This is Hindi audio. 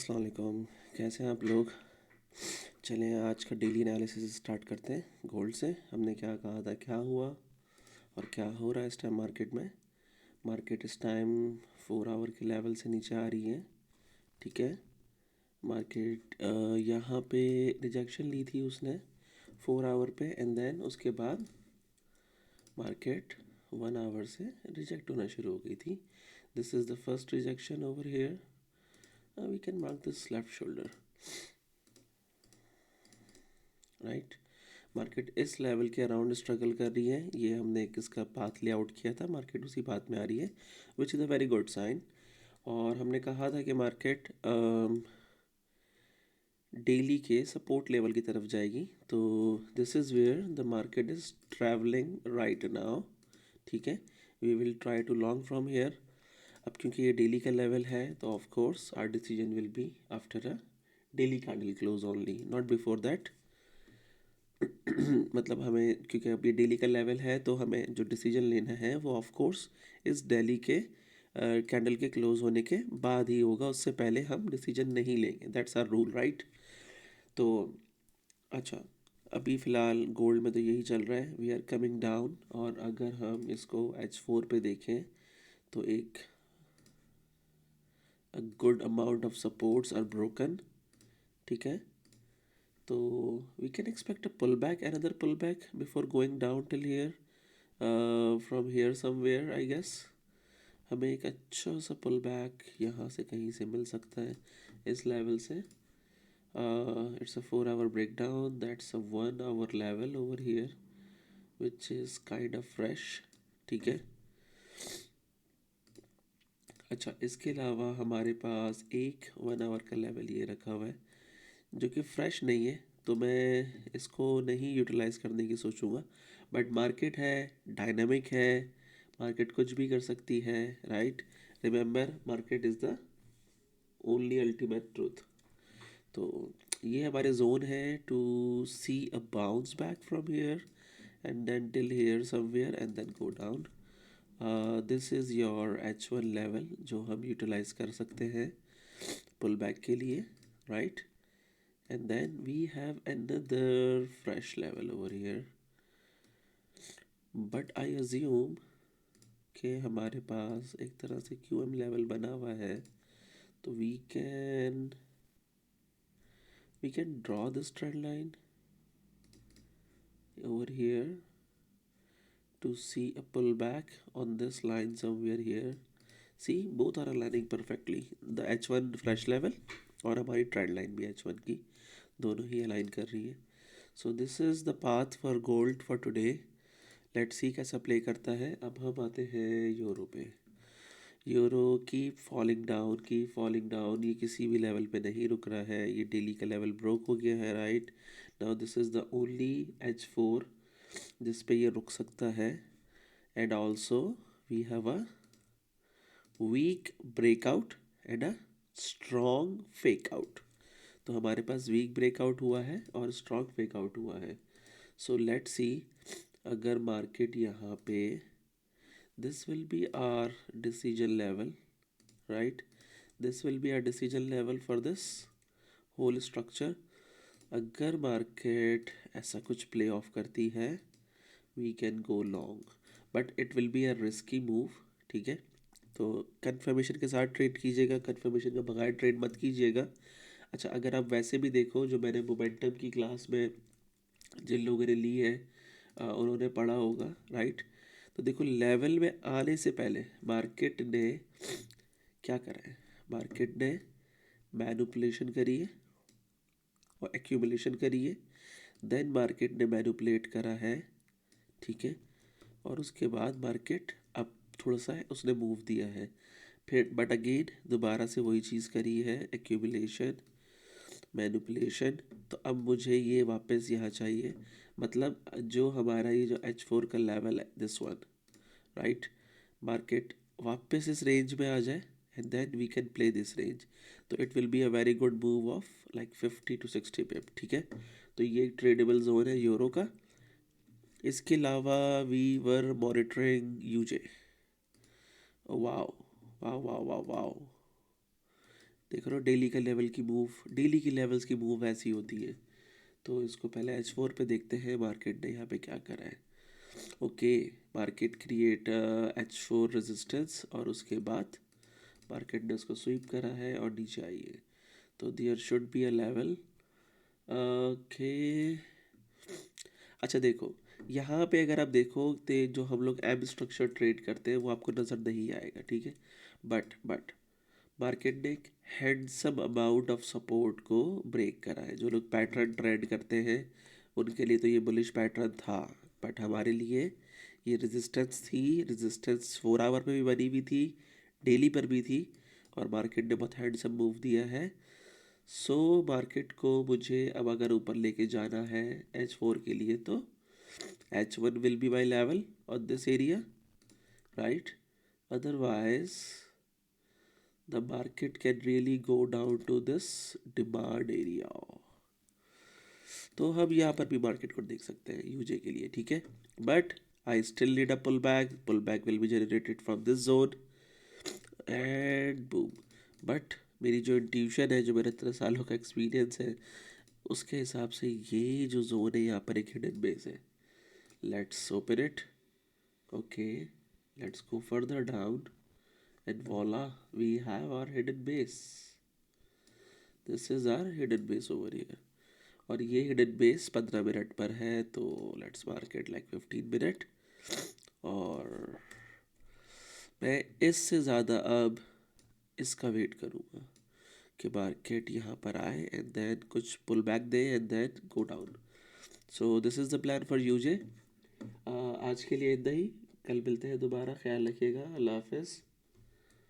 अस्सलाम वालेकुम। कैसे हैं आप लोग? चलें आज का डेली एनालिसिस स्टार्ट करते हैं गोल्ड से। हमने क्या कहा था, क्या हुआ और क्या हो रहा है इस टाइम मार्केट में। मार्केट इस टाइम 4 आवर के लेवल से नीचे आ रही है। ठीक है, मार्केट यहाँ पे रिजेक्शन ली थी उसने 4 आवर पे, एंड देन उसके बाद मार्केट 1 आवर से रिजेक्ट होना शुरू हो गई थी। This is the first rejection over here. We can mark this left shoulder, right. Market इस लेवल के अराउंड स्ट्रगल कर रही है। ये हमने एक इसका पाथ लेआउट किया था, मार्केट उसी पाथ में आ रही है, which is a very good sign. और हमने कहा था कि मार्केट डेली के सपोर्ट लेवल की तरफ जाएगी। तो this is where the market is travelling right now. ठीक है, we will try to long from here. अब क्योंकि ये डेली का लेवल है तो of course our decision will be after a daily candle close only, not before that. मतलब हमें, क्योंकि अब ये डेली का लेवल है, तो हमें जो डिसीजन लेना है वो ऑफ कोर्स इस डेली के कैंडल के क्लोज होने के बाद ही होगा। उससे पहले हम डिसीजन नहीं लेंगे, दैट्स आवर रूल, राइट। तो अच्छा, अभी फ़िलहाल गोल्ड में तो यही चल रहा है, वी आर कमिंग डाउन। और अगर हम इसको H4 पे देखें तो एक good amount of supports are broken. ठीक है, तो we can expect a pull back, another pull back before going down till here, from here somewhere I guess. हमें एक अच्छा सा पुल बैक यहाँ से कहीं से मिल सकता है इस लेवल से। It's a 4 hour break down, that's a 1 hour level over here which is kind of fresh. ठीक है, अच्छा, इसके अलावा हमारे पास एक 1 आवर का लेवल ये रखा हुआ है जो कि फ्रेश नहीं है, तो मैं इसको नहीं यूटिलाइज़ करने की सोचूंगा। बट मार्केट है, डायनामिक है, मार्केट कुछ भी कर सकती है, right. Remember, market is the only ultimate truth. तो ये हमारे जोन है to see a bounce back from here and then till here somewhere and then go down. This is your H1 level जो हम यूटिलाइज कर सकते हैं पुल बैक के लिए, right. And then we have another fresh level over here, but I assume कि हमारे पास एक तरह से QM लेवल बना हुआ है, तो we can draw this trend line over here to see a pullback on this line somewhere here. See, both are aligning perfectly, the H1 fresh level और हमारी ट्रेंड लाइन भी H1 की दोनों ही अलाइन कर रही है। सो this is the path for gold for today. Let's see कैसा प्ले करता है। अब हम आते हैं यूरो पे। यूरो की फॉलिंग डाउन, ये किसी भी लेवल पे नहीं रुक रहा है। ये डेली का लेवल ब्रोक हो गया है, right. Now this is the only H4 जिस पे ये रुक सकता है। And also we have a weak breakout and a strong fake out. तो हमारे पास वीक ब्रेकआउट हुआ है और स्ट्रॉन्ग फेक आउट हुआ है। सो लेट्स सी, अगर मार्केट यहाँ पे, this will be our decision level, right. This will be our decision level for this whole structure. अगर मार्केट ऐसा कुछ प्ले ऑफ करती है, we can go long, but it will be a risky move. ठीक है, तो कंफर्मेशन के साथ ट्रेड कीजिएगा, कंफर्मेशन के बगैर ट्रेड मत कीजिएगा। अच्छा, अगर आप वैसे भी देखो, जो मैंने मोमेंटम की क्लास में जिन लोगों ने ली है उन्होंने पढ़ा होगा, राइट। तो देखो, लेवल में आने से पहले मार्केट ने क्या करा है, मार्केट ने मैनिपुलेशन करी है और एक्यूमुलेशन करी है। देन मार्केट ने मैनिपुलेट करा है, ठीक है, और उसके बाद मार्केट अब थोड़ा सा है उसने मूव दिया है फिर, बट अगेन दोबारा से वही चीज़ करी है, एक्यूमुलेशन, मैनिपुलेशन। तो अब मुझे ये वापस यहाँ चाहिए, मतलब जो हमारा ये जो H4 का लेवल है, दिस वन, राइट। मार्केट वापस इस रेंज में आ जाए and then we can play this range. तो it will be a very good move of like 50 to 60 pip. ठीक है, तो ये ट्रेडेबल जोन है यूरो का। इसके अलावा we were monitoring U J. Wow wow wow wow wow, देखो ना, डेली का लेवल की मूव, डेली की लेवल्स की मूव ऐसी होती है। तो इसको पहले H4 पे देखते हैं मार्केट ने यहाँ पे क्या करा है। Okay, market create H4 resistance और उसके बाद मार्केट ने उसको स्वीप करा है और नीचे आई है। तो there should be a level. Okay, अच्छा देखो, यहाँ पे अगर आप देखो तो जो हम लोग एम स्ट्रक्चर ट्रेड करते हैं वो आपको नज़र नहीं आएगा, ठीक है। बट मार्केट ने एक हैंडसम अमाउंट ऑफ सपोर्ट को ब्रेक करा है। जो लोग पैटर्न ट्रेड करते हैं उनके लिए तो ये बुलिश पैटर्न था, बट हमारे लिए ये रेजिस्टेंस थी। रेजिस्टेंस 4 आवर पे भी बनी हुई थी, डेली पर भी थी, और मार्केट ने बहुत हैंडसम मूव दिया है। सो मार्केट को मुझे अब अगर ऊपर लेके जाना है H4 के लिए, तो H1 will be my level on this area, right? Otherwise the market can really go down to this demand area. तो हम यहाँ पर भी मार्केट को देख सकते हैं यूजे के लिए, ठीक है। But I still need a pull back will be generated from this zone and boom. But मेरी जो इंट्यूशन है, जो मेरे इतने सालों का एक्सपीरियंस है, उसके हिसाब से ये जो जोन है यहाँ पर एक हिडन बेस है। Let's open it. Okay, let's go further down and voila, we have our hidden base. This is our hidden base over here. और ये hidden base 15 मिनट पर है, तो let's mark it like 15 minute. और मैं इससे ज़्यादा अब इसका वेट करूँगा कि मार्केट यहाँ पर आए एंड देन कुछ पुल बैक दे and then go down. So this is the plan for U J. आज के लिए इतना ही, कल मिलते हैं दोबारा, ख्याल रखिएगा, अल्लाह हाफिज़।